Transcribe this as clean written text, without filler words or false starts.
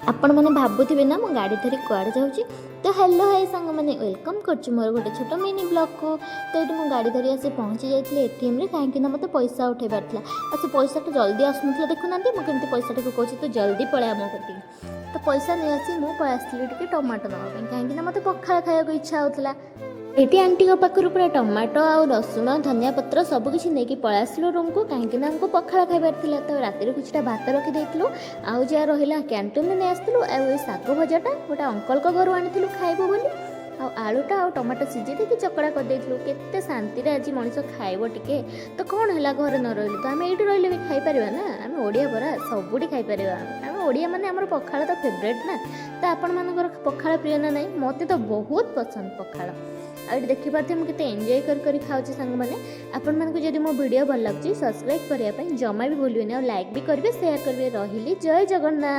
आपण मैंने भावुवे ना मो गाड़ी धरी कुआड़े जाऊँगी। तो हेलो हाय सांग मैंने वेलकम कर मोर गोटे छोट मिनी ब्लॉग को। तो ये मो गाड़ी धरी आसी पहुँची जाइए एटीएम रे कहीं मत पैसा उठेबार था और से पैसाटा जल्दी आसूना देखुना मुझे पैसाटा को कहूँ तो जल्दी पलैया मो कटी। तो पैसा नहीं आसी मुझे पलि टे टमाटो नापी कहीं मत पखाड़ खाया इच्छा होता। एटी आंटी पाखर पूरा टमाटो आ रसुण धनिया पत्र सबकि नहीं पलैसलु रूम को कहीं आमको पखाड़ खाइबार था। तो रातिर कुछ भात रखीदेलु आउ जहाँ रहा कैंटीन नहीं आसलु आ शाग भजाटा गोटे अंकल घर आनी खाइबू बोली आलूटा आ टमाटो सिझे देखिए चकड़ा करदेलु केते शांति आज मनीष खाइब टिके। तो कौन है घर न रही तो आम ये रही भी खाईपर ना आम ओडिया परा सबुठी खाईपर आम ओडिया माने आमर पखाड़ तो फेवरेट ना। तो आपण मानकर पखाड़ प्रिय ना नहीं मत तो बहुत पसंद पखाड़ आ देखिए मुझे एंजॉय कर खाऊँ सांग मैंने आपण मानक जब मो वीडियो भल लगे सब्सक्राइब करने जमा भी भूलिए और लाइक भी करेंगे शेयर करेंगे। रही जय जगन्नाथ।